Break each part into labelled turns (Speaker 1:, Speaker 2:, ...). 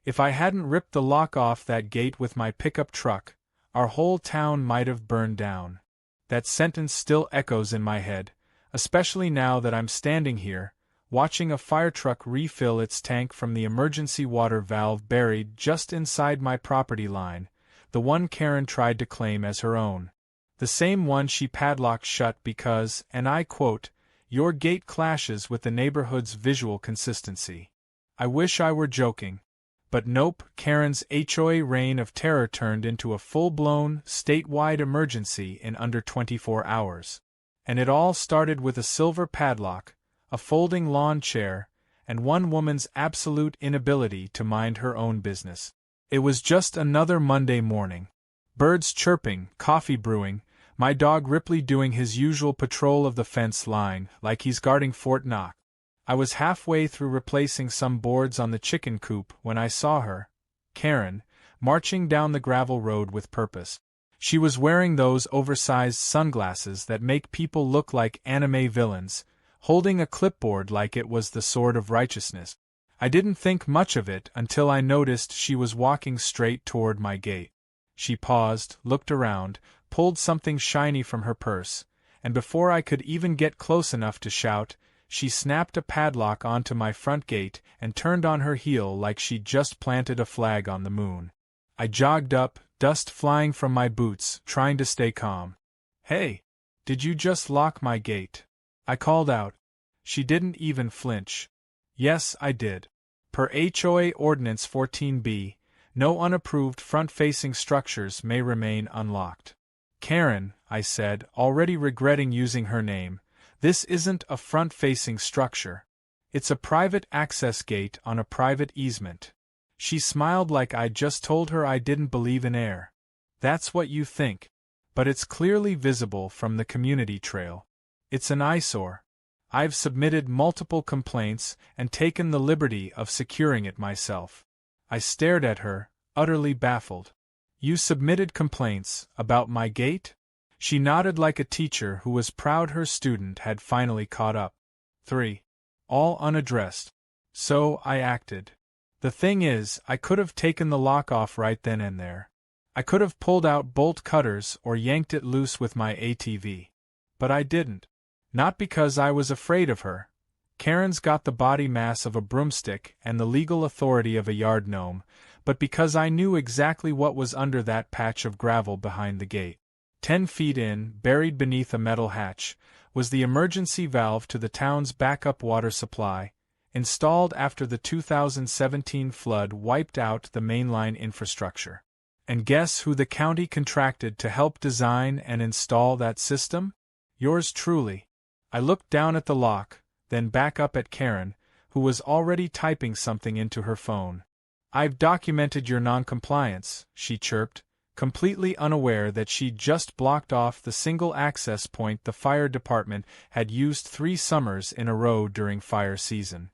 Speaker 1: If I hadn't ripped the lock off that gate with my pickup truck, our whole town might have burned down. That sentence still echoes in my head, especially now that I'm standing here, watching a fire truck refill its tank from the emergency water valve buried just inside my property line, the one Karen tried to claim as her own. The same one she padlocked shut because, and I quote, "Your gate clashes with the neighborhood's visual consistency." I wish I were joking. But nope, Karen's HOA reign of terror turned into a full-blown, statewide emergency in under 24 hours. And it all started with a silver padlock, a folding lawn chair, and one woman's absolute inability to mind her own business. It was just another Monday morning. Birds chirping, coffee brewing, my dog Ripley doing his usual patrol of the fence line, like he's guarding Fort Knox. I was halfway through replacing some boards on the chicken coop when I saw her, Karen, marching down the gravel road with purpose. She was wearing those oversized sunglasses that make people look like anime villains, holding a clipboard like it was the sword of righteousness. I didn't think much of it until I noticed she was walking straight toward my gate. She paused, looked around, pulled something shiny from her purse, and before I could even get close enough to shout, she snapped a padlock onto my front gate and turned on her heel like she'd just planted a flag on the moon. I jogged up, dust flying from my boots, trying to stay calm. "Hey, did you just lock my gate?" I called out. She didn't even flinch. "Yes, I did. Per HOA Ordinance 14B, no unapproved front-facing structures may remain unlocked." "Karen," I said, already regretting using her name, "this isn't a front-facing structure. It's a private access gate on a private easement." She smiled like I'd just told her I didn't believe in air. "That's what you think. But it's clearly visible from the community trail. It's an eyesore. I've submitted multiple complaints and taken the liberty of securing it myself." I stared at her, utterly baffled. "You submitted complaints about my gate?" She nodded like a teacher who was proud her student had finally caught up. 3. All unaddressed. So I acted. The thing is, I could have taken the lock off right then and there. I could have pulled out bolt cutters or yanked it loose with my ATV. But I didn't. Not because I was afraid of her. Karen's got the body mass of a broomstick and the legal authority of a yard gnome, but because I knew exactly what was under that patch of gravel behind the gate. 10 feet in, buried beneath a metal hatch, was the emergency valve to the town's backup water supply, installed after the 2017 flood wiped out the mainline infrastructure. And guess who the county contracted to help design and install that system? Yours truly. I looked down at the lock, then back up at Karen, who was already typing something into her phone. "I've documented your noncompliance," she chirped, completely unaware that she'd just blocked off the single access point the fire department had used 3 summers in a row during fire season.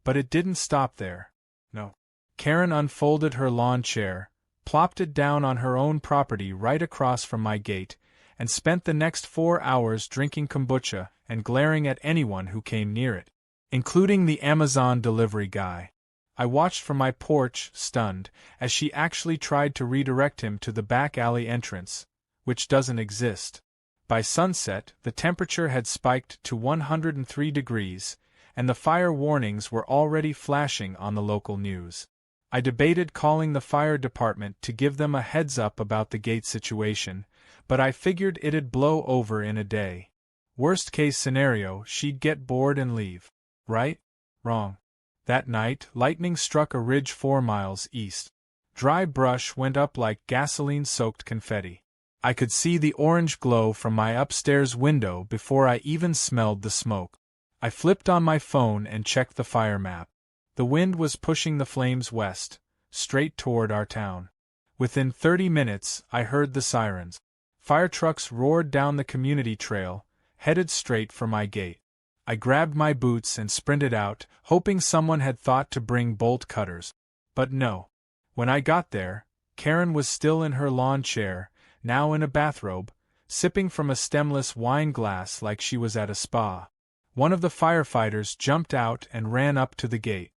Speaker 1: But it didn't stop there. No. Karen unfolded her lawn chair, plopped it down on her own property right across from my gate, and spent the next 4 hours drinking kombucha and glaring at anyone who came near it, including the Amazon delivery guy. I watched from my porch, stunned, as she actually tried to redirect him to the back alley entrance, which doesn't exist. By sunset, the temperature had spiked to 103 degrees, and the fire warnings were already flashing on the local news. I debated calling the fire department to give them a heads-up about the gate situation, but I figured it'd blow over in a day. Worst-case scenario, she'd get bored and leave. Right? Wrong. That night, lightning struck a ridge 4 miles east. Dry brush went up like gasoline-soaked confetti. I could see the orange glow from my upstairs window before I even smelled the smoke. I flipped on my phone and checked the fire map. The wind was pushing the flames west, straight toward our town. Within 30 minutes, I heard the sirens. Fire trucks roared down the community trail, headed straight for my gate. I grabbed my boots and sprinted out, hoping someone had thought to bring bolt cutters. But no. When I got there, Karen was still in her lawn chair, now in a bathrobe, sipping from a stemless wine glass like she was at a spa. One of the firefighters jumped out and ran up to the gate.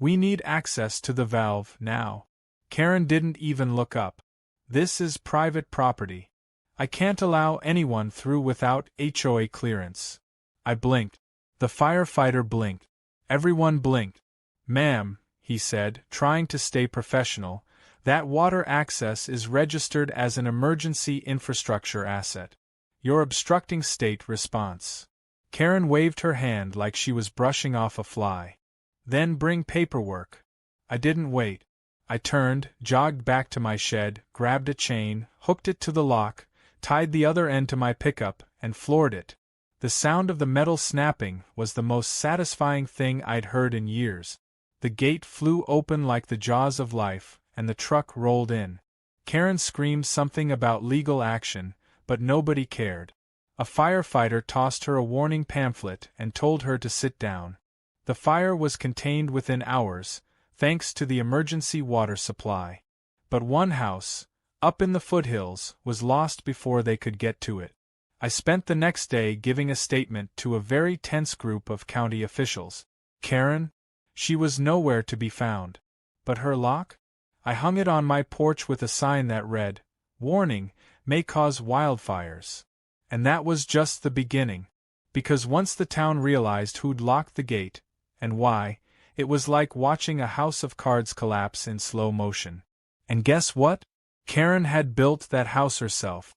Speaker 1: We need access to the valve now. Karen didn't even look up. This is private property. I can't allow anyone through without HOA clearance. I blinked. The firefighter blinked. Everyone blinked. Ma'am, he said, trying to stay professional, that water access is registered as an emergency infrastructure asset. You're obstructing state response. Karen waved her hand like she was brushing off a fly. Then bring paperwork. I didn't wait. I turned, jogged back to my shed, grabbed a chain, hooked it to the lock, tied the other end to my pickup, and floored it. The sound of the metal snapping was the most satisfying thing I'd heard in years. The gate flew open like the jaws of life, and the truck rolled in. Karen screamed something about legal action, but nobody cared. A firefighter tossed her a warning pamphlet and told her to sit down. The fire was contained within hours, thanks to the emergency water supply. But one house, up in the foothills, was lost before they could get to it. I spent the next day giving a statement to a very tense group of county officials. Karen? She was nowhere to be found. But her lock? I hung it on my porch with a sign that read, "Warning, may cause wildfires." And that was just the beginning. Because once the town realized who'd locked the gate, and why, it was like watching a house of cards collapse in slow motion. And guess what? Karen had built that house herself.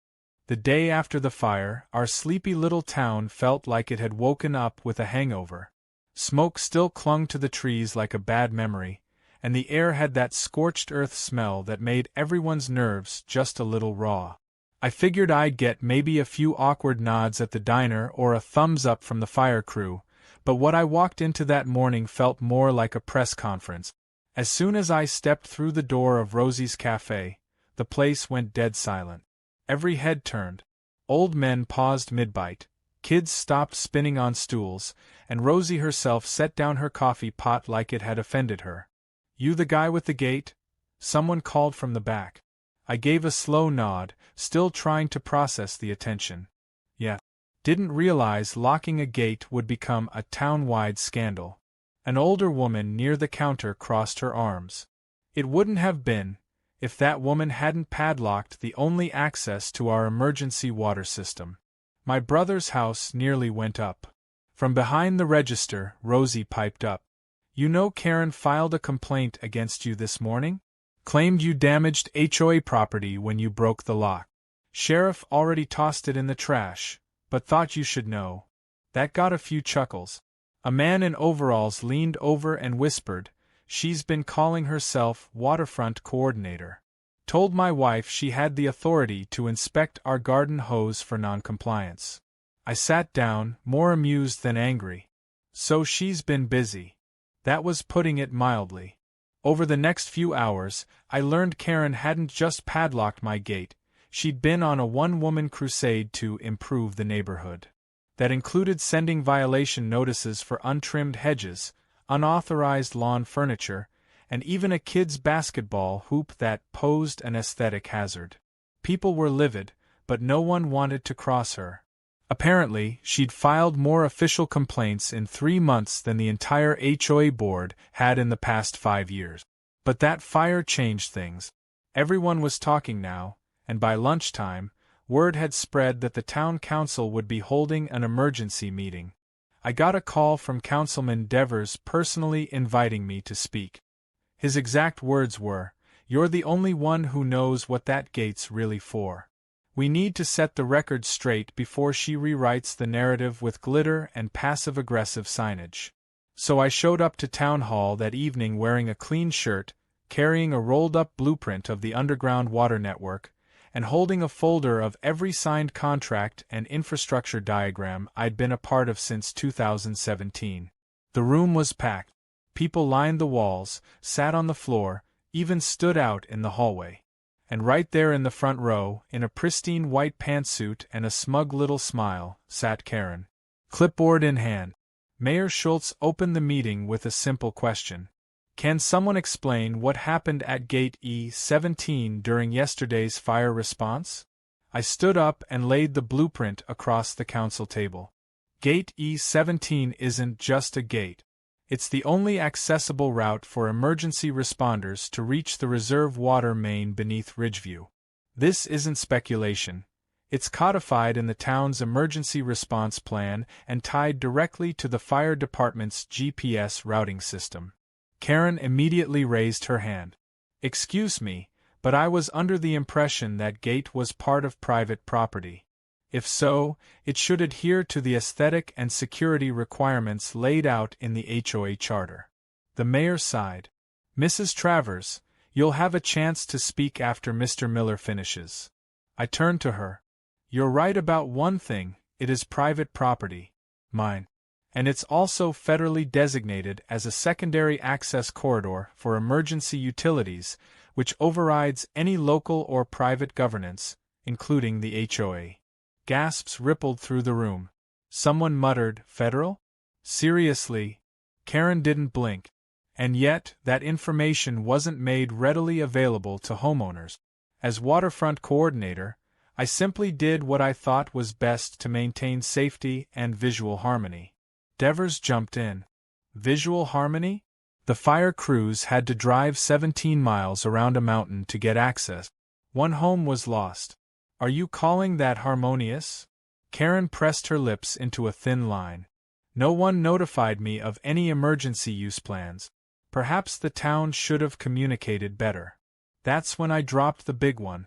Speaker 1: The day after the fire, our sleepy little town felt like it had woken up with a hangover. Smoke still clung to the trees like a bad memory, and the air had that scorched earth smell that made everyone's nerves just a little raw. I figured I'd get maybe a few awkward nods at the diner or a thumbs up from the fire crew, but what I walked into that morning felt more like a press conference. As soon as I stepped through the door of Rosie's cafe, the place went dead silent. Every head turned. Old men paused mid-bite, kids stopped spinning on stools, and Rosie herself set down her coffee pot like it had offended her. "You the guy with the gate?" someone called from the back. I gave a slow nod, still trying to process the attention. Yeah. Didn't realize locking a gate would become a town-wide scandal. An older woman near the counter crossed her arms. It wouldn't have been, if that woman hadn't padlocked the only access to our emergency water system. My brother's house nearly went up. From behind the register, Rosie piped up. "You know Karen filed a complaint against you this morning? Claimed you damaged HOA property when you broke the lock. Sheriff already tossed it in the trash, but thought you should know." That got a few chuckles. A man in overalls leaned over and whispered, "She's been calling herself waterfront coordinator. Told my wife she had the authority to inspect our garden hose for noncompliance." I sat down, more amused than angry. So she's been busy. That was putting it mildly. Over the next few hours, I learned Karen hadn't just padlocked my gate, she'd been on a one-woman crusade to improve the neighborhood. That included sending violation notices for untrimmed hedges, unauthorized lawn furniture, and even a kid's basketball hoop that posed an aesthetic hazard. People were livid, but no one wanted to cross her. Apparently, she'd filed more official complaints in 3 months than the entire HOA board had in the past 5 years. But that fire changed things. Everyone was talking now, and by lunchtime, word had spread that the town council would be holding an emergency meeting. I got a call from Councilman Devers personally inviting me to speak. His exact words were, "You're the only one who knows what that gate's really for. We need to set the record straight before she rewrites the narrative with glitter and passive-aggressive signage." So I showed up to town hall that evening wearing a clean shirt, carrying a rolled-up blueprint of the underground water network, and holding a folder of every signed contract and infrastructure diagram I'd been a part of since 2017. The room was packed. People lined the walls, sat on the floor, even stood out in the hallway. And right there in the front row, in a pristine white pantsuit and a smug little smile, sat Karen. Clipboard in hand. Mayor Schultz opened the meeting with a simple question. "Can someone explain what happened at Gate E17 during yesterday's fire response?" I stood up and laid the blueprint across the council table. Gate E17 isn't just a gate. It's the only accessible route for emergency responders to reach the reserve water main beneath Ridgeview. This isn't speculation. It's codified in the town's emergency response plan and tied directly to the fire department's GPS routing system. Karen immediately raised her hand. Excuse me, but I was under the impression that gate was part of private property. If so, it should adhere to the aesthetic and security requirements laid out in the HOA charter. The mayor sighed. Mrs. Travers, you'll have a chance to speak after Mr. Miller finishes. I turned to her. You're right about one thing, it is private property. Mine. And it's also federally designated as a secondary access corridor for emergency utilities, which overrides any local or private governance, including the HOA. Gasps rippled through the room. Someone muttered, "Federal?" Seriously? Karen didn't blink. And yet, that information wasn't made readily available to homeowners. As waterfront coordinator, I simply did what I thought was best to maintain safety and visual harmony. Devers jumped in. Visual harmony? The fire crews had to drive 17 miles around a mountain to get access. One home was lost. Are you calling that harmonious? Karen pressed her lips into a thin line. No one notified me of any emergency use plans. Perhaps the town should have communicated better. That's when I dropped the big one.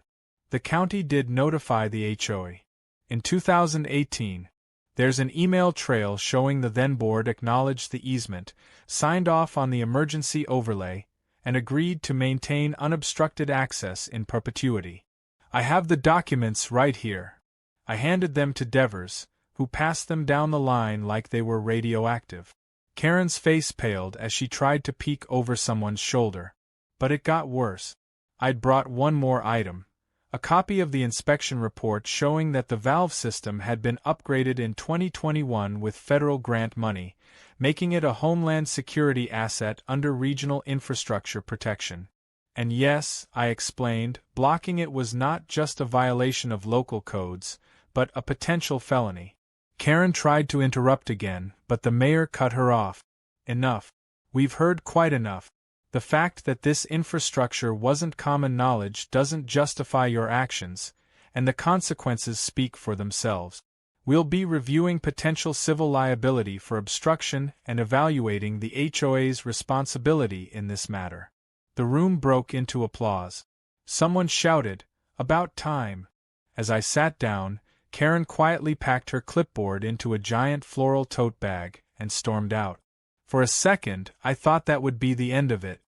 Speaker 1: The county did notify the HOA. In 2018, there's an email trail showing the then board acknowledged the easement, signed off on the emergency overlay, and agreed to maintain unobstructed access in perpetuity. I have the documents right here. I handed them to Devers, who passed them down the line like they were radioactive. Karen's face paled as she tried to peek over someone's shoulder. But it got worse. I'd brought one more item. A copy of the inspection report showing that the valve system had been upgraded in 2021 with federal grant money, making it a Homeland Security asset under regional infrastructure protection. And yes, I explained, blocking it was not just a violation of local codes, but a potential felony. Karen tried to interrupt again, but the mayor cut her off. Enough. We've heard quite enough. The fact that this infrastructure wasn't common knowledge doesn't justify your actions, and the consequences speak for themselves. We'll be reviewing potential civil liability for obstruction and evaluating the HOA's responsibility in this matter. The room broke into applause. Someone shouted, "About time." As I sat down, Karen quietly packed her clipboard into a giant floral tote bag and stormed out. For a second, I thought that would be the end of it.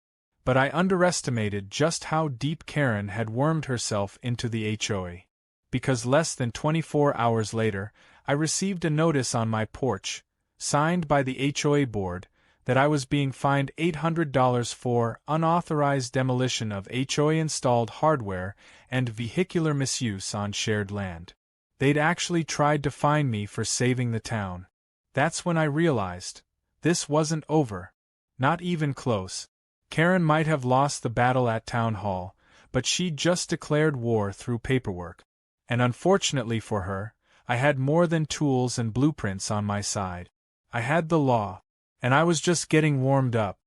Speaker 1: But I underestimated just how deep Karen had wormed herself into the HOA. Because less than 24 hours later, I received a notice on my porch, signed by the HOA board, that I was being fined $800 for unauthorized demolition of HOA-installed hardware and vehicular misuse on shared land. They'd actually tried to fine me for saving the town. That's when I realized. This wasn't over. Not even close. Karen might have lost the battle at town hall, but she'd just declared war through paperwork. And unfortunately for her, I had more than tools and blueprints on my side. I had the law. And I was just getting warmed up.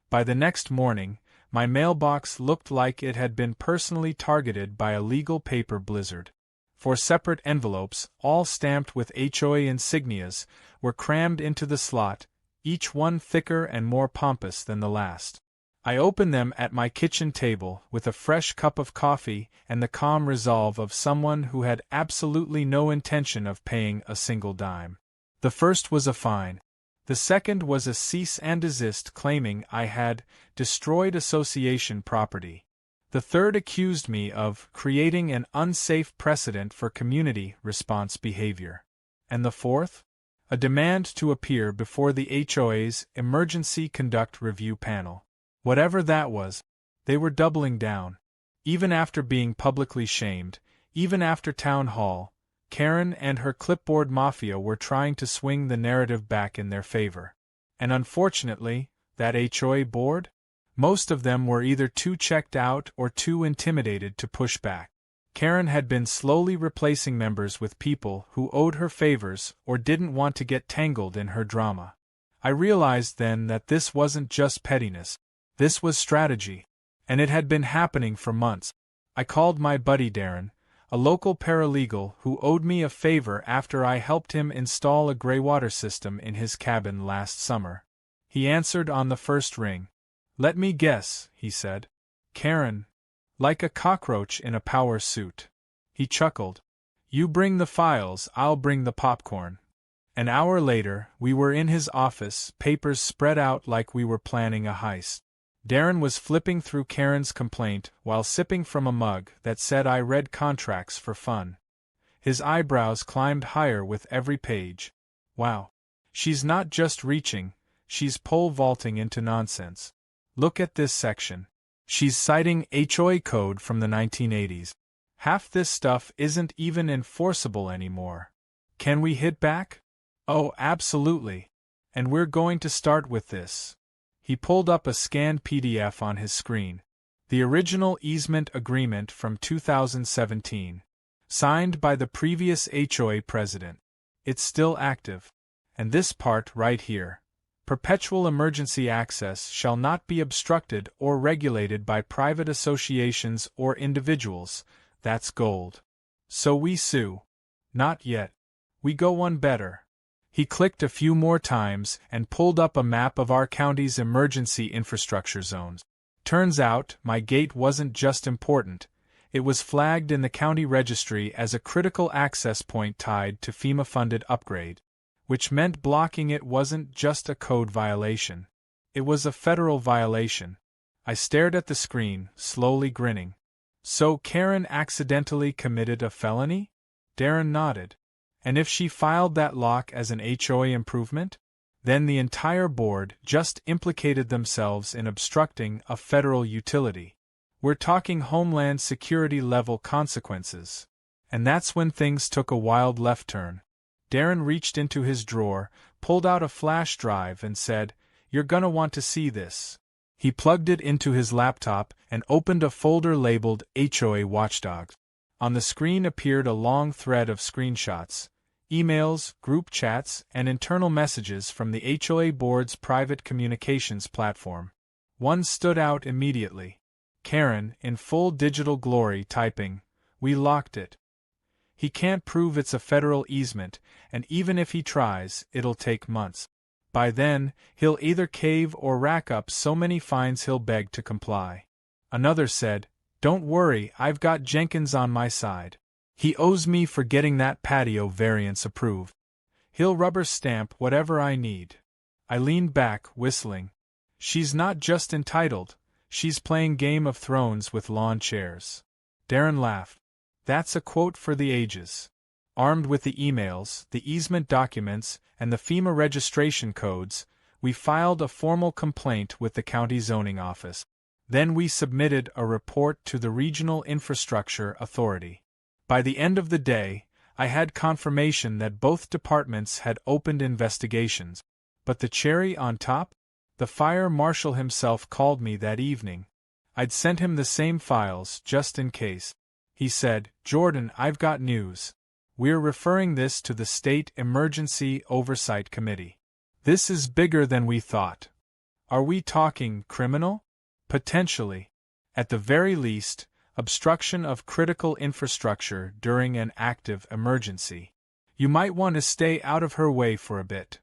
Speaker 1: By the next morning, my mailbox looked like it had been personally targeted by a legal paper blizzard. 4 separate envelopes, all stamped with HOA insignias, were crammed into the slot, each one thicker and more pompous than the last. I opened them at my kitchen table with a fresh cup of coffee and the calm resolve of someone who had absolutely no intention of paying a single dime. The first was a fine. The second was a cease and desist claiming I had destroyed association property. The third accused me of creating an unsafe precedent for community response behavior. And the fourth? A demand to appear before the HOA's Emergency Conduct Review Panel. Whatever that was, they were doubling down. Even after being publicly shamed, even after town hall, Karen and her clipboard mafia were trying to swing the narrative back in their favor. And unfortunately, that HOA board? Most of them were either too checked out or too intimidated to push back. Karen had been slowly replacing members with people who owed her favors or didn't want to get tangled in her drama. I realized then that this wasn't just pettiness. This was strategy. And it had been happening for months. I called my buddy Darren, a local paralegal who owed me a favor after I helped him install a greywater system in his cabin last summer. He answered on the first ring. "Let me guess," he said. "Karen. Like a cockroach in a power suit." He chuckled. "You bring the files, I'll bring the popcorn." An hour later, we were in his office, papers spread out like we were planning a heist. Darren was flipping through Karen's complaint while sipping from a mug that said I read contracts for fun. His eyebrows climbed higher with every page. Wow. She's not just reaching, she's pole vaulting into nonsense. Look at this section. She's citing HOA code from the 1980s. Half this stuff isn't even enforceable anymore. Can we hit back? Oh, absolutely. And we're going to start with this. He pulled up a scanned PDF on his screen. The original easement agreement from 2017. Signed by the previous HOA president. It's still active. And this part right here. Perpetual emergency access shall not be obstructed or regulated by private associations or individuals. That's gold. So we sue. Not yet. We go one better. He clicked a few more times and pulled up a map of our county's emergency infrastructure zones. Turns out, my gate wasn't just important, it was flagged in the county registry as a critical access point tied to FEMA-funded upgrade, which meant blocking it wasn't just a code violation. It was a federal violation. I stared at the screen, slowly grinning. So Karen accidentally committed a felony? Darren nodded. And if she filed that lock as an HOA improvement? Then the entire board just implicated themselves in obstructing a federal utility. We're talking Homeland Security level consequences. And that's when things took a wild left turn. Darren reached into his drawer, pulled out a flash drive and said, "You're gonna want to see this." He plugged it into his laptop and opened a folder labeled HOA Watchdog. On the screen appeared a long thread of screenshots, emails, group chats, and internal messages from the HOA board's private communications platform. One stood out immediately. Karen, in full digital glory, typing, "We locked it. He can't prove it's a federal easement, and even if he tries, it'll take months. By then, he'll either cave or rack up so many fines he'll beg to comply." Another said, "Don't worry, I've got Jenkins on my side. He owes me for getting that patio variance approved. He'll rubber stamp whatever I need." I leaned back, whistling. She's not just entitled, she's playing Game of Thrones with lawn chairs. Darren laughed. That's a quote for the ages. Armed with the emails, the easement documents, and the FEMA registration codes, we filed a formal complaint with the county zoning office. Then we submitted a report to the Regional Infrastructure Authority. By the end of the day, I had confirmation that both departments had opened investigations. But the cherry on top? The fire marshal himself called me that evening. I'd sent him the same files, just in case. He said, "Jordan, I've got news. We're referring this to the State Emergency Oversight Committee. This is bigger than we thought." Are we talking criminal? Potentially. At the very least, obstruction of critical infrastructure during an active emergency. You might want to stay out of her way for a bit.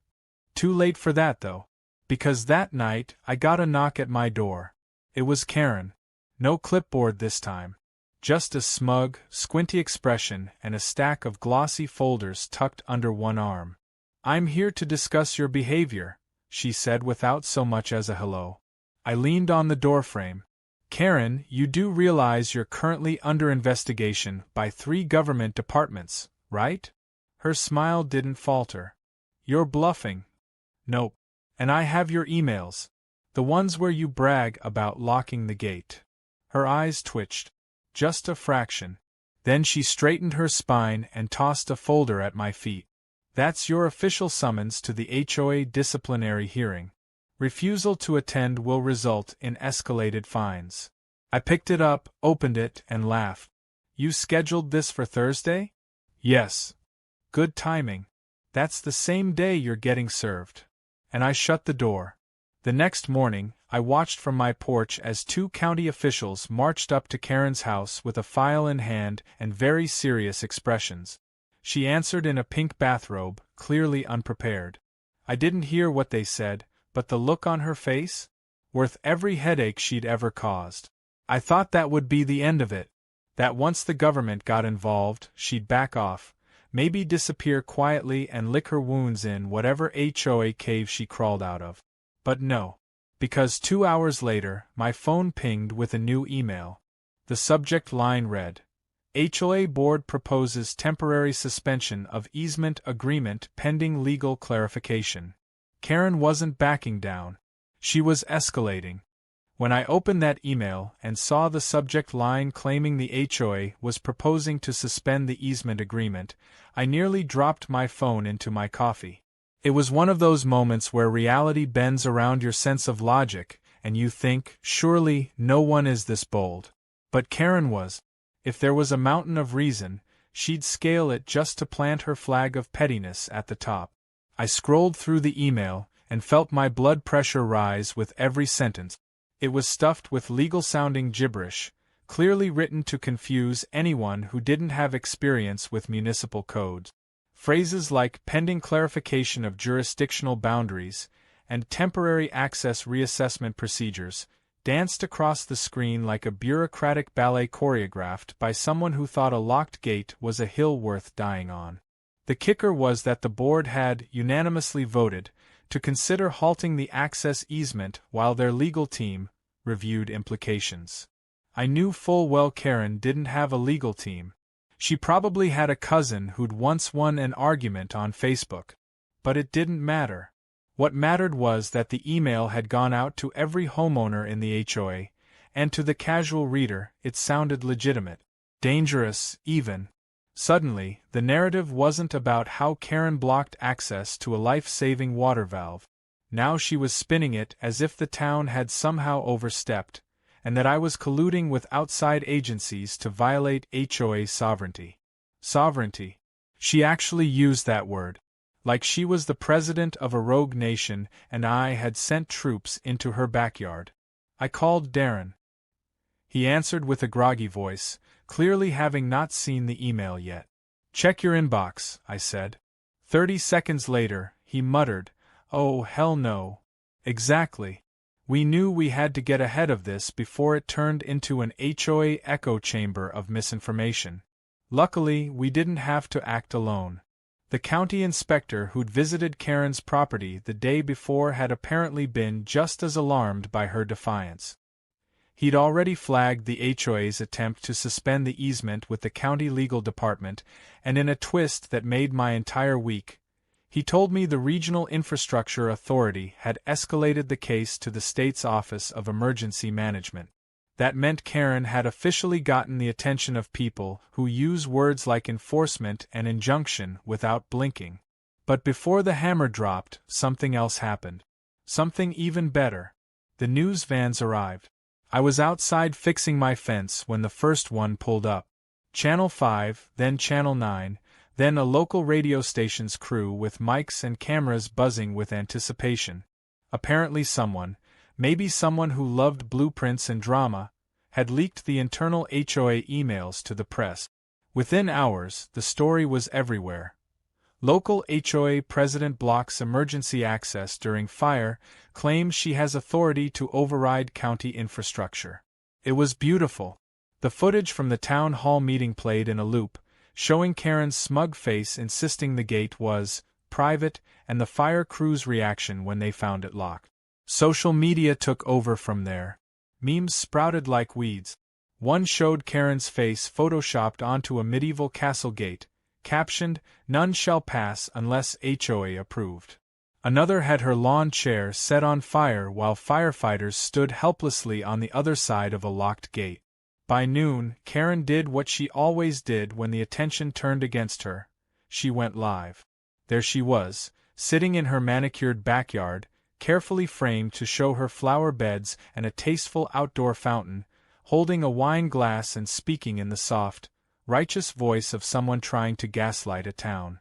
Speaker 1: Too late for that, though. Because that night, I got a knock at my door. It was Karen. No clipboard this time. Just a smug, squinty expression and a stack of glossy folders tucked under one arm. "I'm here to discuss your behavior," she said without so much as a hello. I leaned on the doorframe. "Karen, you do realize you're currently under investigation by 3 government departments, right?" Her smile didn't falter. "You're bluffing." "Nope. And I have your emails. The ones where you brag about locking the gate." Her eyes twitched. Just a fraction. Then she straightened her spine and tossed a folder at my feet. "That's your official summons to the HOA disciplinary hearing. Refusal to attend will result in escalated fines." I picked it up, opened it, and laughed. "You scheduled this for Thursday?" "Yes." "Good timing. That's the same day you're getting served." and I shut the door. The next morning, I watched from my porch as 2 county officials marched up to Karen's house with a file in hand and very serious expressions. She answered in a pink bathrobe, clearly unprepared. I didn't hear what they said, but the look on her face? Worth every headache she'd ever caused. I thought that would be the end of it. That once the government got involved, she'd back off, maybe disappear quietly and lick her wounds in whatever HOA cave she crawled out of. But no. Because 2 hours later, my phone pinged with a new email. The subject line read, HOA Board proposes temporary suspension of easement agreement pending legal clarification. Karen wasn't backing down. She was escalating. When I opened that email and saw the subject line claiming the HOA was proposing to suspend the easement agreement, I nearly dropped my phone into my coffee. It was one of those moments where reality bends around your sense of logic, and you think, surely, no one is this bold. But Karen was. If there was a mountain of reason, she'd scale it just to plant her flag of pettiness at the top. I scrolled through the email and felt my blood pressure rise with every sentence. It was stuffed with legal-sounding gibberish, clearly written to confuse anyone who didn't have experience with municipal codes. Phrases like pending clarification of jurisdictional boundaries and temporary access reassessment procedures danced across the screen like a bureaucratic ballet choreographed by someone who thought a locked gate was a hill worth dying on. The kicker was that the board had unanimously voted to consider halting the access easement while their legal team reviewed implications. I knew full well Karen didn't have a legal team. She probably had a cousin who'd once won an argument on Facebook. But it didn't matter. What mattered was that the email had gone out to every homeowner in the HOA, and to the casual reader, it sounded legitimate. Dangerous, even. Suddenly, the narrative wasn't about how Karen blocked access to a life-saving water valve. Now she was spinning it as if the town had somehow overstepped, and that I was colluding with outside agencies to violate HOA sovereignty. Sovereignty. She actually used that word. Like she was the president of a rogue nation and I had sent troops into her backyard. I called Darren. He answered with a groggy voice, clearly having not seen the email yet. Check your inbox, I said. 30 seconds later, he muttered, Oh, hell no. Exactly. We knew we had to get ahead of this before it turned into an HOA echo chamber of misinformation. Luckily, we didn't have to act alone. The county inspector who'd visited Karen's property the day before had apparently been just as alarmed by her defiance. He'd already flagged the HOA's attempt to suspend the easement with the county legal department, and in a twist that made my entire week, he told me the Regional Infrastructure Authority had escalated the case to the state's Office of Emergency Management. That meant Karen had officially gotten the attention of people who use words like enforcement and injunction without blinking. But before the hammer dropped, something else happened. Something even better. The news vans arrived. I was outside fixing my fence when the first one pulled up. Channel 5, then Channel 9, then a local radio station's crew with mics and cameras buzzing with anticipation. Apparently someone, maybe someone who loved blueprints and drama, had leaked the internal HOA emails to the press. Within hours, the story was everywhere. Local HOA president blocks emergency access during fire, claims she has authority to override county infrastructure. It was beautiful. The footage from the town hall meeting played in a loop, showing Karen's smug face insisting the gate was private and the fire crew's reaction when they found it locked. Social media took over from there. Memes sprouted like weeds. One showed Karen's face photoshopped onto a medieval castle gate, captioned, "None shall pass unless HOA approved." Another had her lawn chair set on fire while firefighters stood helplessly on the other side of a locked gate. By noon, Karen did what she always did when the attention turned against her. She went live. There she was, sitting in her manicured backyard, carefully framed to show her flower beds and a tasteful outdoor fountain, holding a wine glass and speaking in the soft, righteous voice of someone trying to gaslight a town.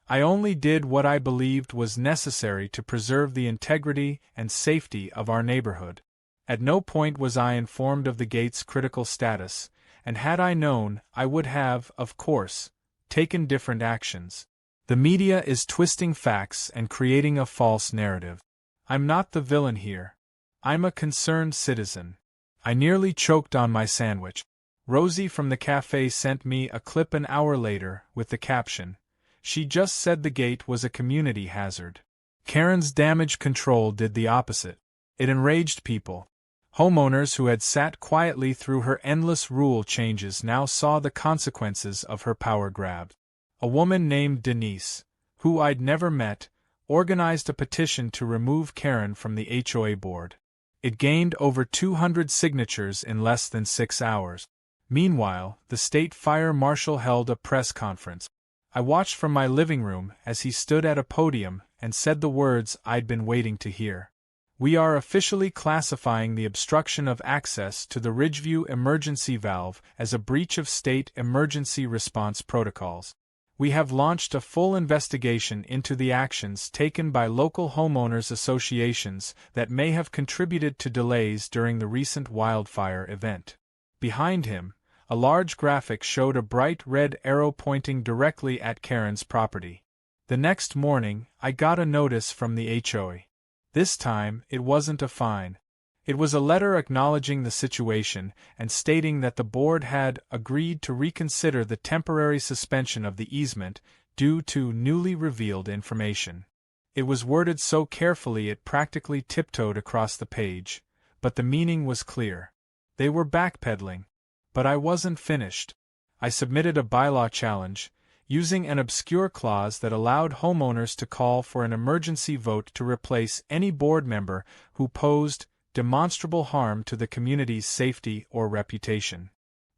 Speaker 1: I only did what I believed was necessary to preserve the integrity and safety of our neighborhood. At no point was I informed of the gate's critical status, and had I known, I would have, of course, taken different actions. The media is twisting facts and creating a false narrative. I'm not the villain here. I'm a concerned citizen. I nearly choked on my sandwich. Rosie from the cafe sent me a clip an hour later with the caption, "She just said the gate was a community hazard." Karen's damage control did the opposite. It enraged people. Homeowners who had sat quietly through her endless rule changes now saw the consequences of her power grab. A woman named Denise, who I'd never met, organized a petition to remove Karen from the HOA board. It gained over 200 signatures in less than 6 hours. Meanwhile, the state fire marshal held a press conference. I watched from my living room as he stood at a podium and said the words I'd been waiting to hear. "We are officially classifying the obstruction of access to the Ridgeview emergency valve as a breach of state emergency response protocols. We have launched a full investigation into the actions taken by local homeowners associations that may have contributed to delays during the recent wildfire event." Behind him, a large graphic showed a bright red arrow pointing directly at Karen's property. The next morning, I got a notice from the HOA. This time, it wasn't a fine. It was a letter acknowledging the situation and stating that the board had agreed to reconsider the temporary suspension of the easement due to newly revealed information. It was worded so carefully it practically tiptoed across the page, but the meaning was clear. They were backpedaling. But I wasn't finished. I submitted a bylaw challenge, using an obscure clause that allowed homeowners to call for an emergency vote to replace any board member who posed demonstrable harm to the community's safety or reputation.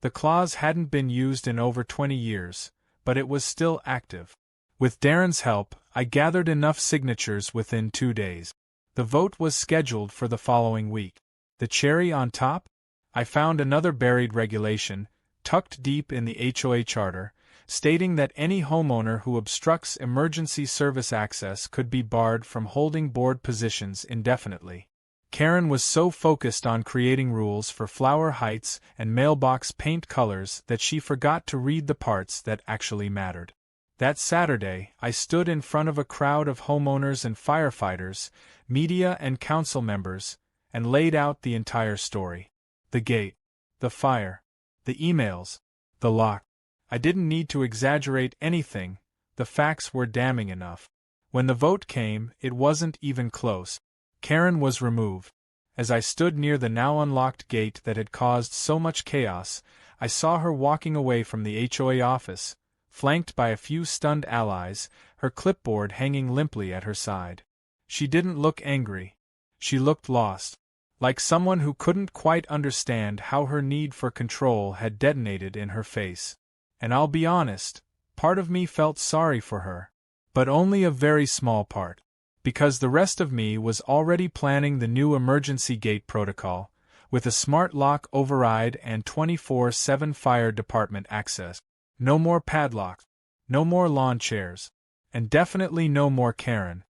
Speaker 1: The clause hadn't been used in over 20 years, but it was still active. With Darren's help, I gathered enough signatures within 2 days. The vote was scheduled for the following week. The cherry on top? I found another buried regulation, tucked deep in the HOA charter, stating that any homeowner who obstructs emergency service access could be barred from holding board positions indefinitely. Karen was so focused on creating rules for flower heights and mailbox paint colors that she forgot to read the parts that actually mattered. That Saturday, I stood in front of a crowd of homeowners and firefighters, media and council members, and laid out the entire story. The gate, the fire, the emails, the lock. I didn't need to exaggerate anything, the facts were damning enough. When the vote came, it wasn't even close. Karen was removed. As I stood near the now unlocked gate that had caused so much chaos, I saw her walking away from the HOA office, flanked by a few stunned allies, her clipboard hanging limply at her side. She didn't look angry. She looked lost. Like someone who couldn't quite understand how her need for control had detonated in her face. And I'll be honest, part of me felt sorry for her. But only a very small part. Because the rest of me was already planning the new emergency gate protocol, with a smart lock override and 24/7 fire department access. No more padlocks. No more lawn chairs. And definitely no more Karen.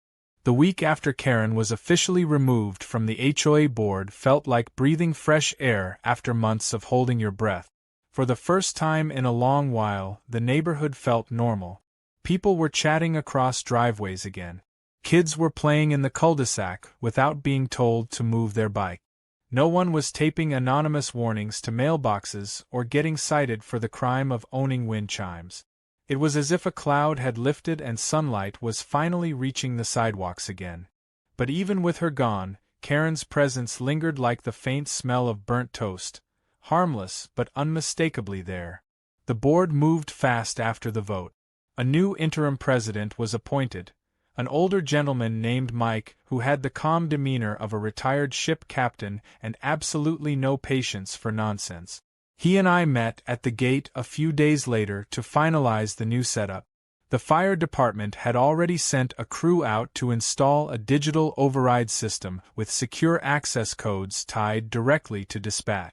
Speaker 1: The week after Karen was officially removed from the HOA board felt like breathing fresh air after months of holding your breath. For the first time in a long while, the neighborhood felt normal. People were chatting across driveways again. Kids were playing in the cul-de-sac without being told to move their bike. No one was taping anonymous warnings to mailboxes or getting cited for the crime of owning wind chimes. It was as if a cloud had lifted and sunlight was finally reaching the sidewalks again. But even with her gone, Karen's presence lingered like the faint smell of burnt toast, harmless but unmistakably there. The board moved fast after the vote. A new interim president was appointed, an older gentleman named Mike who had the calm demeanor of a retired ship captain and absolutely no patience for nonsense. He and I met at the gate a few days later to finalize the new setup. The fire department had already sent a crew out to install a digital override system with secure access codes tied directly to dispatch.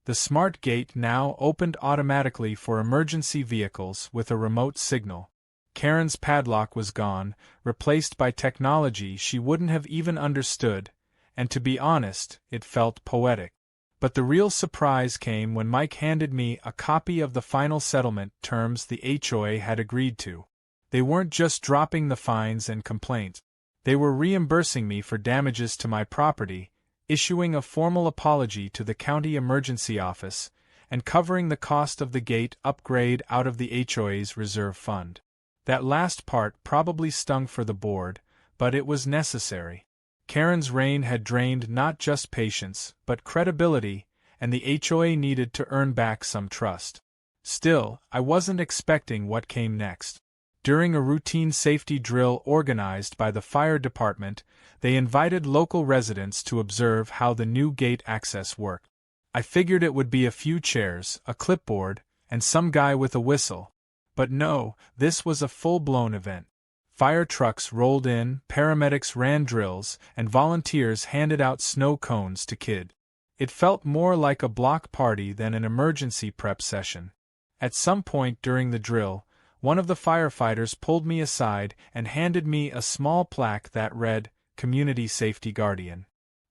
Speaker 1: The smart gate now opened automatically for emergency vehicles with a remote signal. Karen's padlock was gone, replaced by technology she wouldn't have even understood, and to be honest, it felt poetic. But the real surprise came when Mike handed me a copy of the final settlement terms the HOA had agreed to. They weren't just dropping the fines and complaints. They were reimbursing me for damages to my property, issuing a formal apology to the county emergency office, and covering the cost of the gate upgrade out of the HOA's reserve fund. That last part probably stung for the board, but it was necessary. Karen's reign had drained not just patience, but credibility, and the HOA needed to earn back some trust. Still, I wasn't expecting what came next. During a routine safety drill organized by the fire department, they invited local residents to observe how the new gate access worked. I figured it would be a few chairs, a clipboard, and some guy with a whistle. But no, this was a full-blown event. Fire trucks rolled in, paramedics ran drills, and volunteers handed out snow cones to kids. It felt more like a block party than an emergency prep session. At some point during the drill, one of the firefighters pulled me aside and handed me a small plaque that read, "Community Safety Guardian."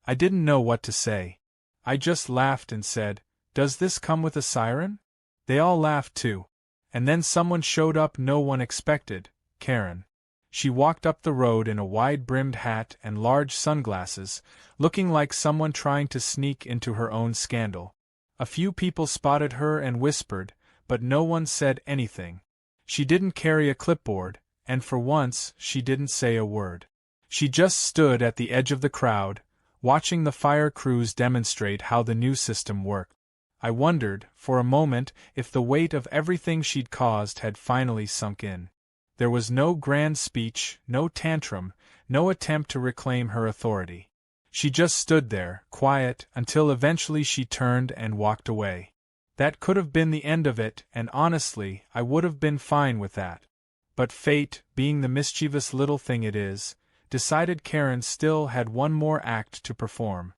Speaker 1: I didn't know what to say. I just laughed and said, "Does this come with a siren?" They all laughed too. And then someone showed up no one expected, Karen. She walked up the road in a wide-brimmed hat and large sunglasses, looking like someone trying to sneak into her own scandal. A few people spotted her and whispered, but no one said anything. She didn't carry a clipboard, and for once, she didn't say a word. She just stood at the edge of the crowd, watching the fire crews demonstrate how the new system worked. I wondered, for a moment, if the weight of everything she'd caused had finally sunk in. There was no grand speech, no tantrum, no attempt to reclaim her authority. She just stood there, quiet, until eventually she turned and walked away. That could have been the end of it, and honestly, I would have been fine with that. But fate, being the mischievous little thing it is, decided Karen still had one more act to perform.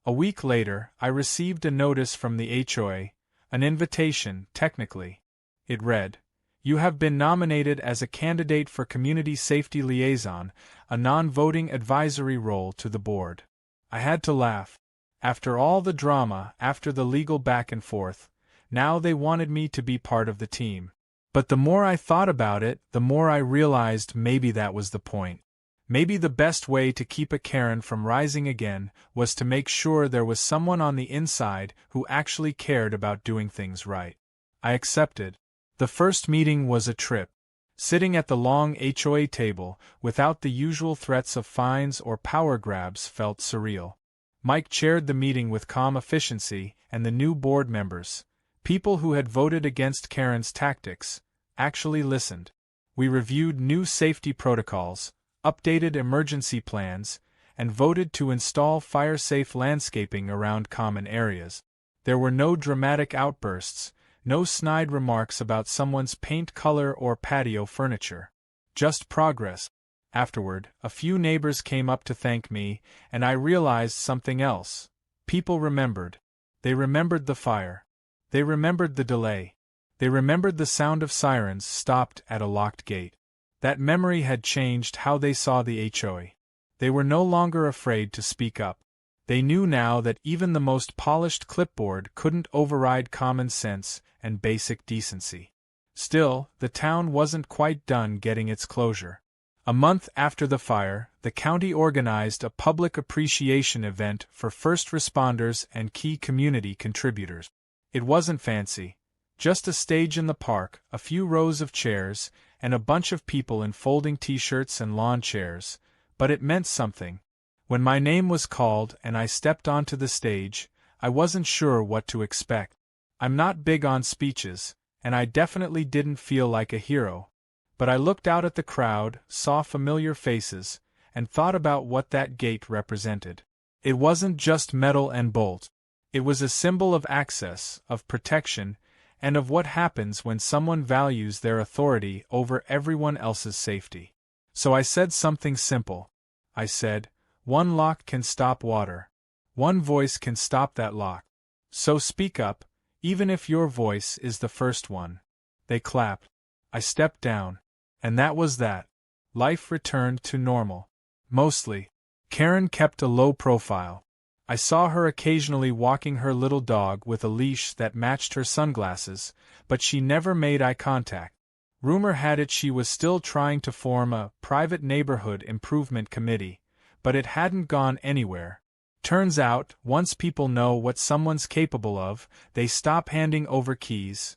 Speaker 1: A week later, I received a notice from the HOA, an invitation, technically. It read, "You have been nominated as a candidate for Community Safety Liaison, a non-voting advisory role to the board." I had to laugh. After all the drama, after the legal back and forth, now they wanted me to be part of the team. But the more I thought about it, the more I realized maybe that was the point. Maybe the best way to keep a Karen from rising again was to make sure there was someone on the inside who actually cared about doing things right. I accepted. The first meeting was a trip. Sitting at the long HOA table, without the usual threats of fines or power grabs, felt surreal. Mike chaired the meeting with calm efficiency, and the new board members, people who had voted against Karen's tactics, actually listened. We reviewed new safety protocols, updated emergency plans, and voted to install fire-safe landscaping around common areas. There were no dramatic outbursts, no snide remarks about someone's paint color or patio furniture. Just progress. Afterward, a few neighbors came up to thank me, and I realized something else. People remembered. They remembered the fire. They remembered the delay. They remembered the sound of sirens stopped at a locked gate. That memory had changed how they saw the HOA. They were no longer afraid to speak up. They knew now that even the most polished clipboard couldn't override common sense and basic decency. Still, the town wasn't quite done getting its closure. A month after the fire, the county organized a public appreciation event for first responders and key community contributors. It wasn't fancy. Just a stage in the park, a few rows of chairs, and a bunch of people in folding t-shirts and lawn chairs, but it meant something. When my name was called and I stepped onto the stage, I wasn't sure what to expect. I'm not big on speeches, and I definitely didn't feel like a hero. But I looked out at the crowd, saw familiar faces, and thought about what that gate represented. It wasn't just metal and bolt. It was a symbol of access, of protection, and of what happens when someone values their authority over everyone else's safety. So I said something simple. I said, "One lock can stop water. One voice can stop that lock. So speak up, even if your voice is the first one." They clapped. I stepped down. And that was that. Life returned to normal. Mostly. Karen kept a low profile. I saw her occasionally walking her little dog with a leash that matched her sunglasses, but she never made eye contact. Rumor had it she was still trying to form a private neighborhood improvement committee, but it hadn't gone anywhere. Turns out, once people know what someone's capable of, they stop handing over keys.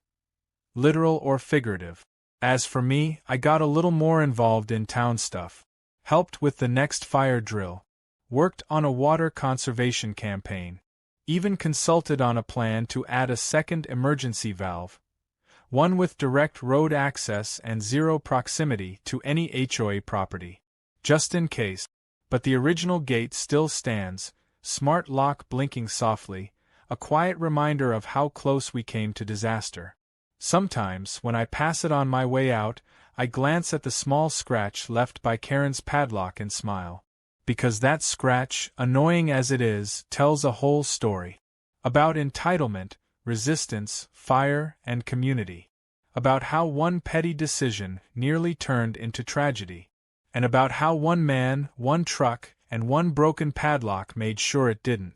Speaker 1: Literal or figurative. As for me, I got a little more involved in town stuff. Helped with the next fire drill. Worked on a water conservation campaign. Even consulted on a plan to add a second emergency valve. One with direct road access and zero proximity to any HOA property. Just in case. But the original gate still stands, smart lock blinking softly, a quiet reminder of how close we came to disaster. Sometimes, when I pass it on my way out, I glance at the small scratch left by Karen's padlock and smile. Because that scratch, annoying as it is, tells a whole story. About entitlement, resistance, fire, and community. About how one petty decision nearly turned into tragedy. And about how one man, one truck, and one broken padlock made sure it didn't.